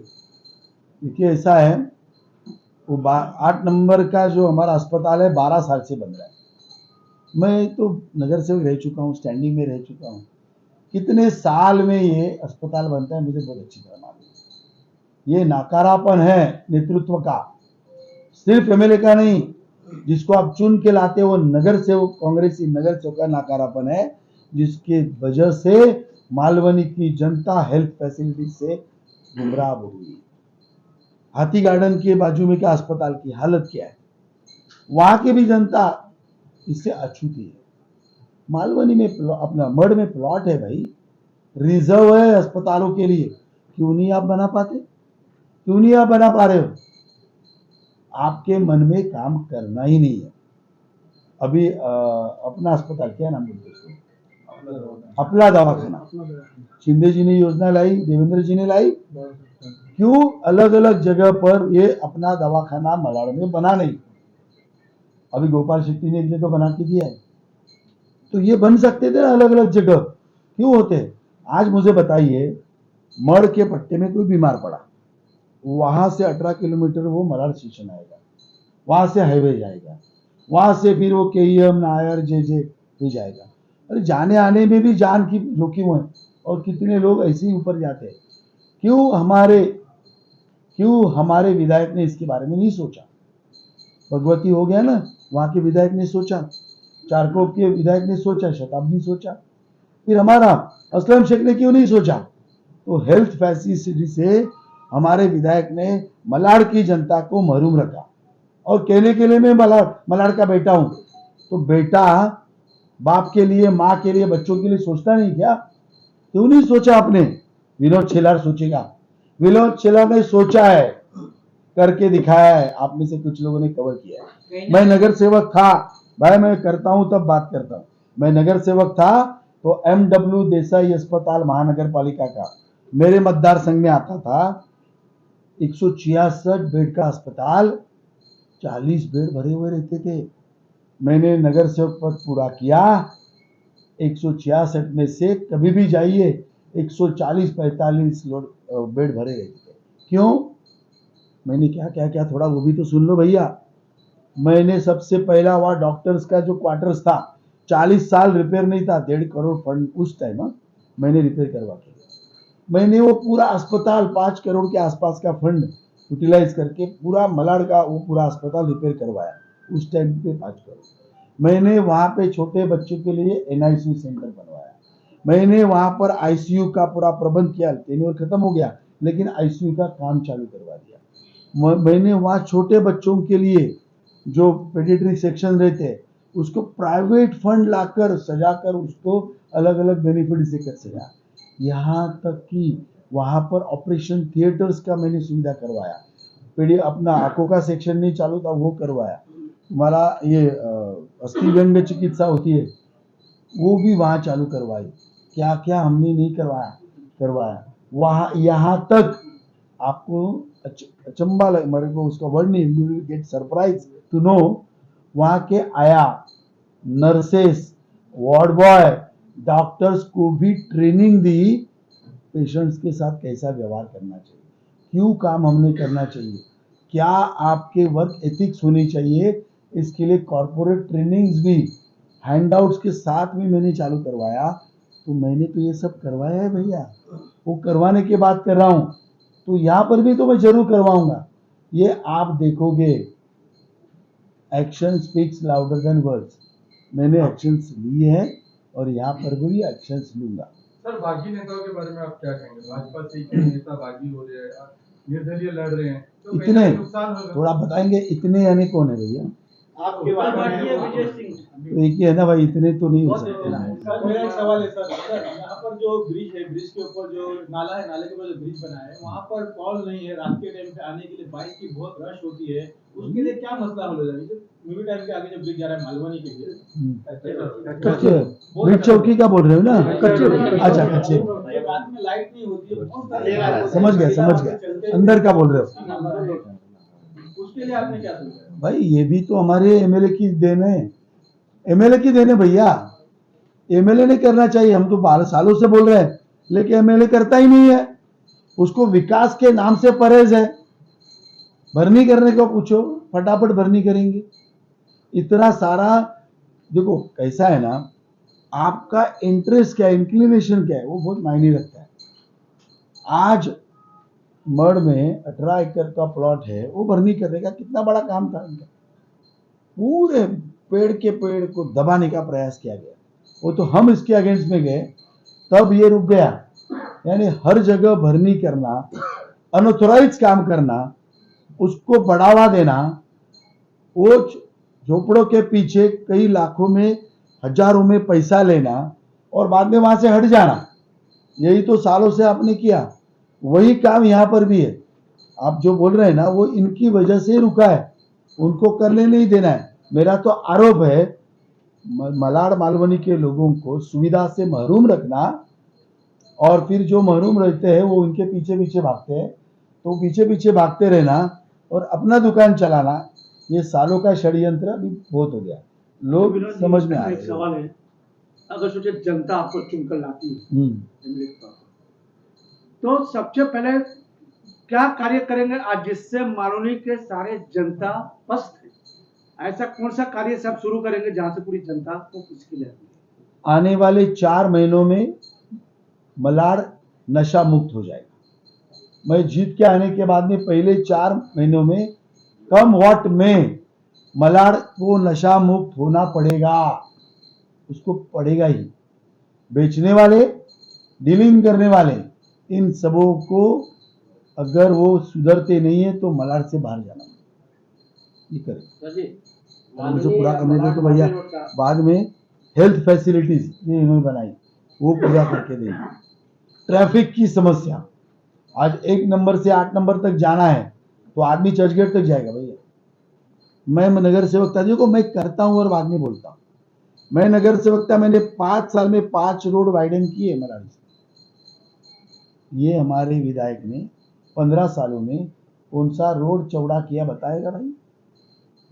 देखिए ऐसा है, वो 8 नंबर का जो हमारा अस्पताल है 12 साल से बन रहा है। मैं तो नगर सेवक रह चुका हूँ, स्टैंडिंग में रह चुका हूँ। कितने साल में ये अस्पताल बनता है मुझे बहुत अच्छी तरह मालूम है। ये नाकारापन है नेतृत्व का, सिर्फ एमएलए का नहीं, जिसको आप चुन के लाते हो नगर सेवक, कांग्रेसी नगर सेवक का नाकारापन है, जिसकी वजह से मालवनी की जनता हेल्थ फैसिलिटी से गुमराह हो गई। हाथी गार्डन के बाजू में क्या अस्पताल की हालत क्या है, वहां की भी जनता इससे अछूती है। मालवनी में अपना मड में प्लॉट है भाई, रिजर्व है अस्पतालों के लिए, क्यों नहीं आप बना पाते, क्यों नहीं आप बना पा रहे हो? आपके मन में काम करना ही नहीं है। अभी अपना अस्पताल क्या नाम बोलते उसको, अपना दवाखाना, शिंदे जी ने योजना लाई, देवेंद्र जी ने लाई, क्यों अलग अलग जगह पर ये अपना दवाखाना मलाड में बना नहीं? अभी गोपाल शेट्टी ने एक जगह बना के दिया है, तो ये बन सकते थे ना अलग अलग जगह, क्यों होते? आज मुझे बताइए, मड़ के पट्टे में कोई बीमार पड़ा, वहां से 18 किलोमीटर वो मलाड स्टेशन आएगा, वहां से हाईवे जाएगा, वहां से फिर वो केईएम नायर जे भी जाएगा। अरे जाने आने में भी जान की जोखिम है, और कितने लोग ऐसे ही ऊपर जाते हैं। क्यों हमारे विधायक ने इसके बारे में नहीं सोचा? भगवती हो गया ना, वहां के विधायक ने सोचा, चारकोप के विधायक ने सोचा, शताब्दी सोचा, फिर हमारा असलम शेख ने क्यों नहीं सोचा? तो हेल्थ फैसिलिटी से हमारे विधायक ने मलाड की जनता को महरूम रखा। और कहने के लिए मैं मलाड का बेटा हूं, तो बेटा बाप के लिए, माँ के लिए, बच्चों के लिए सोचता नहीं क्या? क्यों नहीं सोचा आपने? विनोद छेलार सोचेगा, विनोद छेलार ने सोचा है, करके दिखाया है, आप में से कुछ लोगों ने कवर किया है। मैं नगर सेवक था भाई, मैं करता हूं तब बात करता हूं। मैं नगर सेवक था तो MW देसाई अस्पताल महानगर पालिका का मेरे मतदार संघ में आता था, 166 बेड का अस्पताल, 40 बेड भरे हुए रहते थे। मैंने नगर सेवक पद पूरा किया, 166 में से कभी भी जाइए 140-45 बेड भरे रहते थे। क्यों? मैंने क्या थोड़ा वो भी तो सुन लो भैया। मैंने सबसे पहला वहां डॉक्टर्स का जो क्वार्टर्स था, 40 साल रिपेयर नहीं था, 1.5 करोड़ फंड उस टाइम मैंने रिपेयर करवा के दिया। मैंने वो पूरा अस्पताल 5 करोड़ के आसपास का फंड यूटिलाइज करके पूरा मलाड का वो पूरा अस्पताल रिपेयर करवाया, उस टाइम पे 5 करोड़। मैंने वहां पे छोटे बच्चों के लिए NICU सेंटर बनवाया, मैंने वहां पर ICU का पूरा प्रबंध किया, टेन्योर खत्म हो गया लेकिन ICU का काम चालू करवा दिया। मैंने वहां छोटे बच्चों के लिए जो पेडियाट्रिक सेक्शन रहते हैं उसको प्राइवेट फंड लाकर सजाकर उसको अलग अलग बेनिफिट देकर सजा। यहाँ तक कि वहां पर ऑपरेशन थिएटर्स का मैंने सुविधा करवाया, अपना आंखों का सेक्शन नहीं चालू था वो करवाया, हमारा ये अस्थि व्यंग चिकित्सा होती है वो भी वहां चालू करवाई। क्या क्या हमने नहीं करवाया वहां। यहाँ तक आपको अचंबा लगे, मेरे को उसका वर्ड नहीं, you will get surprise to know, वहां के आया, नर्सेस, वार्ड बॉय, डॉक्टर्स को भी ट्रेनिंग दी पेशेंट्स के साथ कैसा व्यवहार करना चाहिए, क्यों काम हमने करना चाहिए, क्या आपके वर्क एथिक्स होनी चाहिए, इसके लिए कॉर्पोरेट ट्रेनिंग्स भी हैंडआउट्स के साथ भी मैंने चालू करवाया। तो मैंने तो ये सब करवाया है भैया, वो करवाने की बात कर रहा हूं, तो यहाँ पर भी तो मैं जरूर करवाऊंगा। ये आप देखोगे, action speaks louder than words. मैंने एक्शंस लिए हैं और यहाँ पर भी एक्शंस लूंगा। सर, बागी नेताओं के बारे में आप क्या कहेंगे? भाजपा से नेता बागी हो रहे हैं, निर्दलीय लड़ रहे हैं, तो इतने नुकसान होगा? थोड़ा बताएंगे, इतने यानी कौन है भैया? आपके विजय सिंह तो एक ही है ना भाई, इतने तो नहीं हो सकते ना। सर, मेरा एक सवाल है सर, यहाँ पर जो ब्रिज है, ब्रिज के ऊपर जो नाला है, नाले के ऊपर जो ब्रिज बना है, वहाँ पर टोल नहीं है। रात के टाइम पे आने के लिए बाइक की बहुत रश होती है, उसके लिए क्या मसला हो रहा है? मूवी टाइम के आगे जो ब्रिज जा रहा है मालवनी के लिए, कच्चे ब्रिज चौकी का बोल रहे हो ना? कच्चे, अच्छा कच्चे, रात में लाइट नहीं होती है, बहुत सारे समझ गया, अंदर का बोल रहे हो? उसके लिए आपने क्या सोचा? भाई ये भी तो हमारे एमएलए की देन है, एमएलए की देन है भैया, एमएलए ने करना चाहिए। हम तो 12 सालों से बोल रहे हैं लेकिन एमएलए करता ही नहीं है। उसको विकास के नाम से परहेज है। भरनी करने को पूछो, फटाफट भरनी करेंगे। इतना सारा देखो कैसा है ना, आपका इंटरेस्ट क्या है, इंक्लिनेशन क्या है, वो बहुत मायने रखता है। आज मड़ में 18 एकड़ का प्लॉट है, वो भरनी करने का कितना बड़ा काम था उनका। पूरे पेड़ के पेड़ को दबाने का प्रयास किया गया। वो तो हम इसके अगेंस्ट में गए, तब ये रुक गया। यानी हर जगह भरनी करना, अनऑथोराइज काम करना, उसको बढ़ावा देना, वो झोपड़ों के पीछे कई लाखों में हजारों में पैसा लेना और बाद में वहां से हट जाना, यही तो सालों से आपने किया। वही काम यहाँ पर भी है। आप जो बोल रहे हैं ना, वो इनकी वजह से रुका है, उनको करने नहीं देना है। मेरा तो आरोप है मलाड मालवनी के लोगों को सुविधा से महरूम रखना, और फिर जो महरूम रहते हैं वो उनके पीछे पीछे भागते हैं, तो पीछे पीछे भागते रहना और अपना दुकान चलाना, ये सालों का षड्यंत्र अभी बहुत हो गया। लोग विनोद जी, समझ में आ एक रहे सवाल है, अगर सोचे जनता आपको चुनकर लाती है हैं। एमएलए के तौर पर, तो सबसे पहले क्या कार्य करेंगे आज जिससे मालवनी के सारे जनता पस्त है? ऐसा कौन सा कार्य सब शुरू करेंगे जहां से पूरी जनता को खुशी ले? आने वाले 4 महीनों में मलाड नशा मुक्त हो जाएगा। मैं जीत के आने के बाद में पहले 4 महीनों में कम वॉट में मलाड को नशा मुक्त होना पड़ेगा। उसको पड़ेगा ही। बेचने वाले, डीलिंग करने वाले, इन सबों को अगर वो सुधरते नहीं है तो मलाड से बाहर जाना, ये करें। मुझे पूरा करने दो तो भैया, बाद में हेल्थ फैसिलिटीज ये इन्होंने बनाई, वो पूरा करके देंगे। ट्रैफिक की समस्या, आज 1 नंबर से 8 नंबर तक जाना है तो आदमी चर्चगेट तक जाएगा भैया। मैं नगर सेवक था, देखो मैं करता हूं और बाद में बोलता हूं। मैं नगर सेवक था, मैंने 5 साल में 5 रोड वाइडन किए मलाड से। ये हमारे विधायक ने 15 सालों में कौन सा रोड चौड़ा किया बताएगा भाई?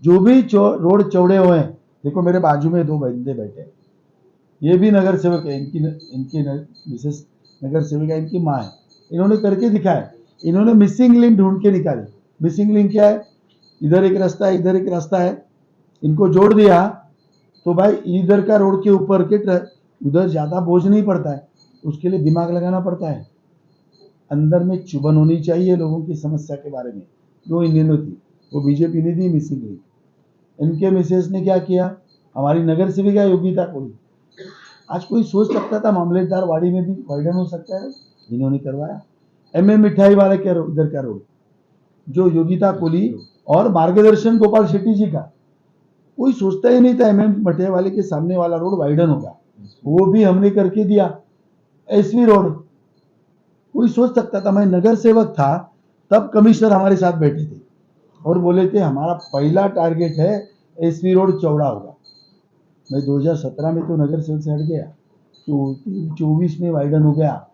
जो भी रोड चौड़े हुए हैं, देखो मेरे बाजू में 2 बंदे बैठे हैं, ये भी नगर सेवक है, इनकी मिसेस नगर सेविका, इनकी माँ है। इन्होंने करके दिखाया। इन्होंने मिसिंग लिंक ढूंढ के निकाली। मिसिंग लिंक क्या है? इधर एक रास्ता है, इधर एक रास्ता है, इनको जोड़ दिया तो भाई इधर का रोड के ऊपर के उधर ज्यादा बोझ नहीं पड़ता है। उसके लिए दिमाग लगाना पड़ता है। अंदर में चुभन होनी चाहिए लोगों की समस्या के बारे में। जो इन्होंने थी वो बीजेपी ने दी मिसिंग लिंक। इनके मिसेस ने क्या किया? हमारी नगर सेविका योगिता कोली, आज कोई सोच सकता था मामलेदार वाड़ी में भी वाइडन हो सकता है? इन्होंने करवाया। एमएम मिठाई वाले के इधर का रोड जो योगिता कोली और मार्गदर्शन गोपाल शेट्टी जी का, कोई सोचता ही नहीं था एमएम मिठाई वाले के सामने वाला रोड वाइडन होगा, वो भी हमने करके दिया। एसवी रोड कोई सोच सकता था? मैं नगर सेवक था तब कमिश्नर हमारे साथ बैठे थे और बोले थे हमारा पहला टारगेट है एसवी रोड चौड़ा होगा। मैं 2017 में तो नगर सेवक से हट गया, तो 24 में वाइडन हो गया,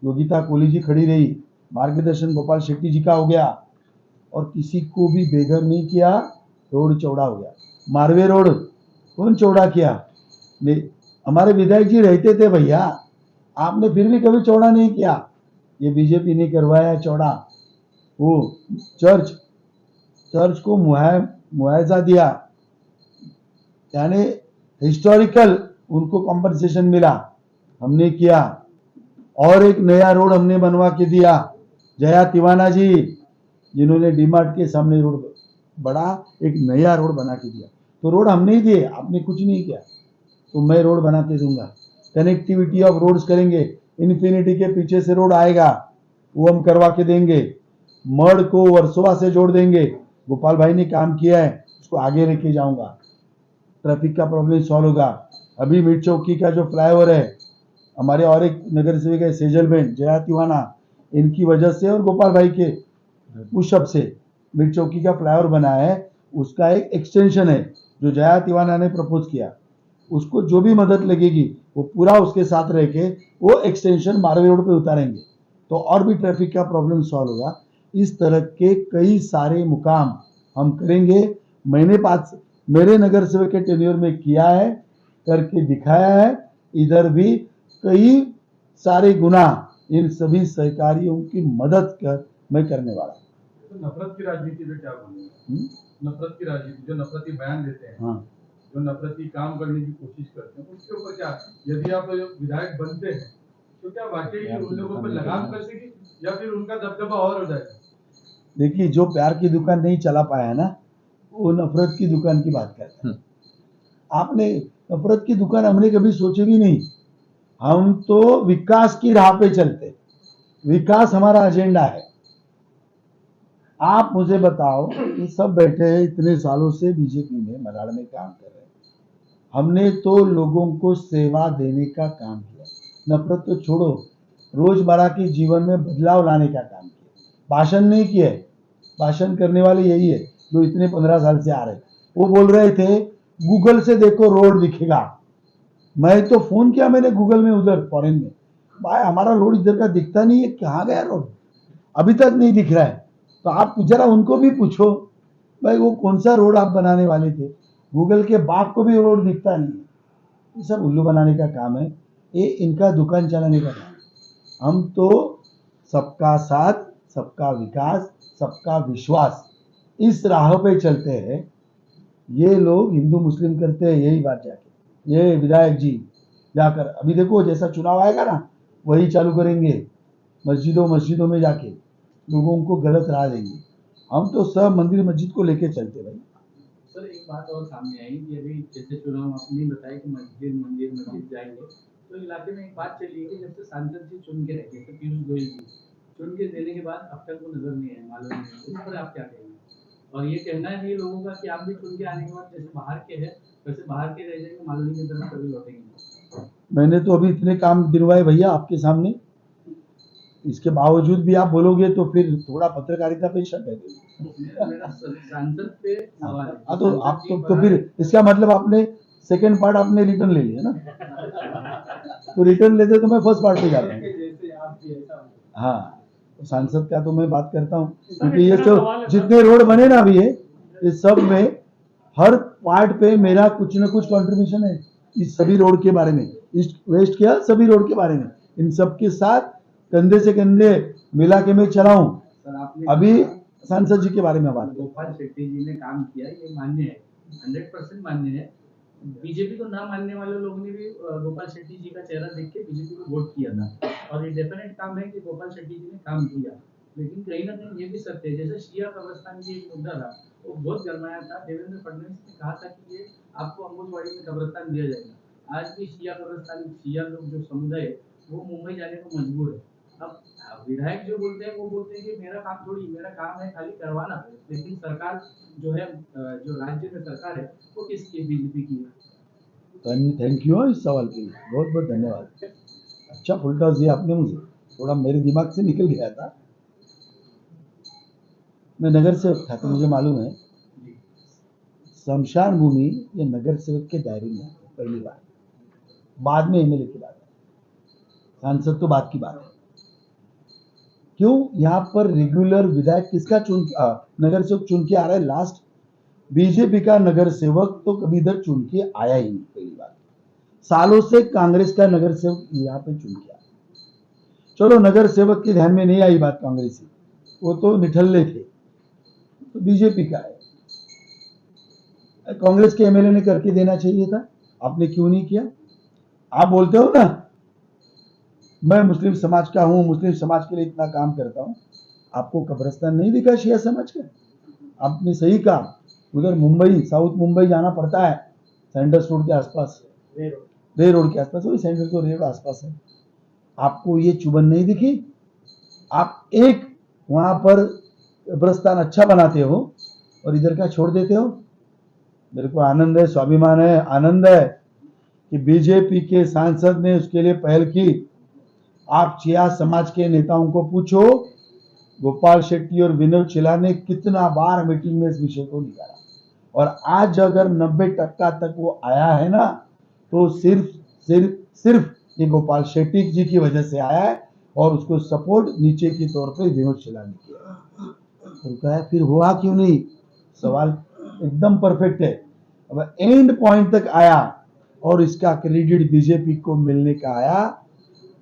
योगिता कोहली जी खड़ी रही, मार्गदर्शन गोपाल शेट्टी जी का हो गया और किसी को भी बेघर नहीं किया, रोड चौड़ा हो गया। मारवे रोड कौन चौड़ा किया? नहीं, हमारे विधायक जी रहते थे भैया, आपने फिर भी कभी चौड़ा नहीं किया। ये बीजेपी ने करवाया चौड़ा। वो चर्च को मुआवजा दिया, यानी हिस्टोरिकल उनको कॉम्पनसेशन मिला, हमने किया। और एक नया रोड हमने बनवा के दिया। जया तिवाना जी जिन्होंने डीमार्ट के सामने रोड बड़ा एक नया रोड बना के दिया। तो रोड हमने ही दिए, आपने कुछ नहीं किया, तो मैं रोड बना के दूंगा। कनेक्टिविटी ऑफ रोड्स करेंगे। इन्फिनिटी के पीछे से रोड आएगा, वो हम करवा के देंगे। मड़ को वर्सोवा से जोड़ देंगे। गोपाल भाई ने काम किया है, उसको आगे लेके जाऊंगा। ट्रैफिक का प्रॉब्लम सॉल्व होगा। अभी मिड चौकी का जो फ्लाईओवर है, हमारे और एक नगर सेविका है सेजल बेन जया तिवाना, इनकी वजह से और गोपाल भाई के पुशअप से मिड चौकी का फ्लाईओवर बना है। उसका एक एक्सटेंशन है जो जया तिवाना ने प्रपोज किया। उसको जो भी मदद लगेगी वो पूरा उसके साथ रह के वो एक्सटेंशन मारवे रोड पे उतारेंगे, तो और भी ट्रैफिक का प्रॉब्लम सॉल्व होगा। इस तरह के कई सारे मुकाम हम करेंगे। मैंने मेरे नगर सेवक के टेन्योर में किया है, करके दिखाया है। इधर भी कई सारे गुना इन सभी सहकारियों की मदद कर मैं करने वाला हूँ। तो नफरत की राजनीति पे क्या बोलेंगे? हम्म? नफरत की राजनीति, जो नफरती बयान देते हैं, हाँ, जो नफरती काम करने की कोशिश करते हैं, उसके ऊपर क्या, यदि आप विधायक बनते हैं तो क्या वाकई ही उन लोगों पर लगाम कसेगी या फिर उनका दबदबा और हो जाएगा? देखिए, जो प्यार की दुकान नहीं चला पाया ना, वो नफरत की दुकान की बात करता है। आपने नफरत की दुकान हमने कभी सोची भी नहीं। हम तो विकास की राह पे चलते, विकास हमारा एजेंडा है। आप मुझे बताओ कि सब बैठे हैं इतने सालों से बीजेपी में मराड़ में काम कर रहे हैं, हमने तो लोगों को सेवा देने का काम किया। नफरत तो छोड़ो, रोजमर्रा के जीवन में बदलाव लाने का काम किया। भाषण नहीं किए, भाषण करने वाले यही है जो इतने 15 साल से आ रहे हैं। वो बोल रहे थे गूगल से देखो रोड दिखेगा। मैं तो फोन किया मैंने गूगल में उधर फॉरेन में, भाई हमारा रोड इधर का दिखता नहीं है, कहाँ गया रोड, अभी तक नहीं दिख रहा है। तो आप जरा उनको भी पूछो भाई वो कौन सा रोड आप बनाने वाले थे, गूगल के बाप को भी रोड दिखता नहीं है। ये सब उल्लू बनाने का काम है, ये इनका दुकान चलाने का काम है। हम तो सबका साथ, सबका विकास, सबका विश्वास, इस राह पे चलते हैं। ये लोग हिंदू मुस्लिम करते हैं यही बात जाके, ये विधायक जी जाकर अभी देखो जैसा चुनाव आएगा ना वही चालू करेंगे, मस्जिदों में जाके लोगों को गलत राह देंगे। हम तो सब मंदिर मस्जिद को लेके चलते भाई। सर एक बात और सामने आई कि अभी जैसे चुनाव आपने बताया कि मस्जिद जाएंगे, तो इलाके में एक बात चली है कि जब से सांसद जी चुन के रहे, जैसे पीयूष गोयल जी चुन के देने के बाद अब तक वो नजर नहीं आए, मालूम नहीं, उस पर आप क्या कहेंगे? और ये कहना है लोगों का कि आप भी चुन के आने के बाद जैसे बाहर के हैं वैसे बाहर के रह जाएंगे, मालूम की तरफ कभी लौटेंगे। मैंने तो अभी इतने काम गिनवाए भैया आपके सामने, इसके बावजूद भी आप बोलोगे तो फिर थोड़ा पत्रकारिता पे शक है। मेरा सांसद पे सवाल है। हाँ तो आप तो फिर इसका मतलब आपने सेकंड पार्ट आपने रिटर्न ले लिया ना, तो रिटर्न लेते तो मैं फर्स्ट पार्ट पे जाता हूँ। जैसे आप भी ऐसा हो। हाँ, तो सांसद का तो मैं बात करता हूँ क्योंकि ये तो जितने रोड बने ना अभी है, इस सब में हर पार्ट पे मेरा कुछ न कुछ कंट्रीब्यूशन है। इस सभी रोड के बारे में, ईस्ट वेस्ट किया सभी रोड के बारे में, इन सब के साथ कंधे से कंधे मिला के मैं चला हूँ। सर आपने अभी सांसद जी के बारे में बात गोपाल शेट्टी जी ने काम किया, ये मान्य है, 100% मान्य है। बीजेपी को ना मानने वाले लोगों ने भी गोपाल शेट्टी जी का चेहरा देख के बीजेपी को वोट किया था, और ये डेफिनेट काम है कि गोपाल शेट्टी जी ने काम किया। लेकिन कहीं ना कहीं ये भी सत्य है, जैसे शिया कब्रिस्तान की एक मुद्दा था, वो बहुत गरमाया था। देवेंद्र फडणवीस ने कहा था कि ये आपको अम्बुजवाड़ी में कब्रिस्तान दिया जाएगा। आज भी शिया कब्रिस्तान, शिया लोग जो समुदाय है वो मुंबई जाने को मजबूर है। अब विधायक जो बोलते हैं वो बोलते हैं कि मेरा काम थोड़ी, मेरा काम है खाली करवाना, लेकिन सरकार जो है, जो राज्य में सरकार है वो किसकी, बीजेपी की है। थैंक यू इस सवाल के लिए, बहुत बहुत धन्यवाद। अच्छा फुलटॉस दिया आपने मुझे, थोड़ा मेरे दिमाग से निकल गया था। मैं नगर सेवक था तो मुझे मालूम है शमशान भूमि ये नगर सेवक के दायरे में है पहली बार, बाद में एमएलए की बात है, सांसद तो बात की बात है। क्यों यहाँ पर रेगुलर विधायक किसका नगर सेवक चुन के आ रहा है? लास्ट बीजेपी का नगर सेवक तो कभी इधर चुन के आया ही नहीं पहली बार। सालों से कांग्रेस का नगर सेवक यहाँ पे चुन के आया। चलो नगर सेवक के ध्यान में नहीं आई बात कांग्रेसी, वो तो निठल्ले थे, तो बीजेपी का है। कांग्रेस के एमएलए ने करके देना चाहिए था, आपने क्यों नहीं किया? आप बोलते हो ना मैं मुस्लिम समाज का हूं, मुस्लिम समाज के लिए इतना काम करता हूं, आपको कब्रिस्तान नहीं दिखा शिया समाज का? आपने सही कहा, उधर मुंबई, साउथ मुंबई जाना पड़ता है, सेंट्रल रोड के आसपास, रे रोड के आसपास, वही सेंट्रल तो रे आसपास है। आपको ये चुभन नहीं दिखी? आप एक वहां पर कब्रिस्तान अच्छा बनाते हो और इधर का छोड़ देते हो। मेरे को आनंद है, स्वाभिमान है, आनंद है कि बीजेपी के सांसद ने उसके लिए पहल की। आप चिया समाज के नेताओं को पूछो, गोपाल शेट्टी और विनोद चिला ने कितना बार मीटिंग में इस विषय को निकाला, और आज अगर 90% तक वो आया है ना, तो सिर्फ ये गोपाल शेट्टी जी की वजह से आया है, और उसको सपोर्ट नीचे के तौर पे विनोद चिला ने किया। तो कहा फिर हुआ क्यों नहीं? सवाल एकदम परफेक्ट है। अब एंड पॉइंट तक आया और इसका क्रेडिट बीजेपी को मिलने का आया,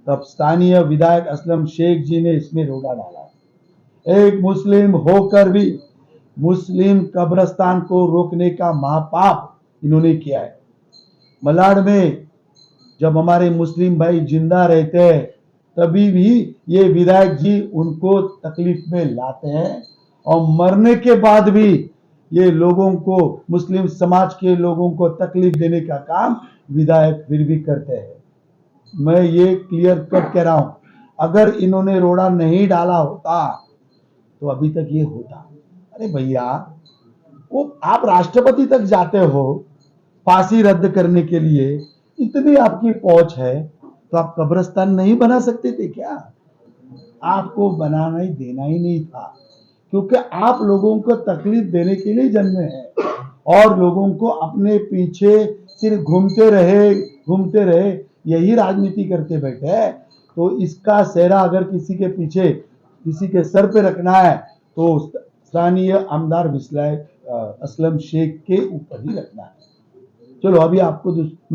तब स्थानीय विधायक असलम शेख जी ने इसमें रोड़ा डाला। एक मुस्लिम होकर भी मुस्लिम कब्रिस्तान को रोकने का महापाप इन्होंने किया है। मलाड में जब हमारे मुस्लिम भाई जिंदा रहते हैं तभी भी ये विधायक जी उनको तकलीफ में लाते हैं और मरने के बाद भी ये लोगों को, मुस्लिम समाज के लोगों को तकलीफ देने का काम विधायक फिर भी करते हैं। मैं ये क्लियर कट कह रहा हूं, अगर इन्होंने रोड़ा नहीं डाला होता तो अभी तक ये होता। अरे भैया, वो आप राष्ट्रपति तक जाते हो फांसी रद्द करने के लिए, इतनी आपकी पहुंच है, तो आप कब्रिस्तान नहीं बना सकते थे क्या? आपको बनाना ही देना ही नहीं था, क्योंकि आप लोगों को तकलीफ देने के लिए जन्मे हैं और लोगों को अपने पीछे सिर्फ घूमते रहे यही राजनीति करते बैठे हैं। तो इसका सेहरा अगर किसी के पीछे, किसी के सर पे रखना है तो स्थानीय आमदार विधायक असलम शेख के ऊपर ही रखना है। चलो अभी आपको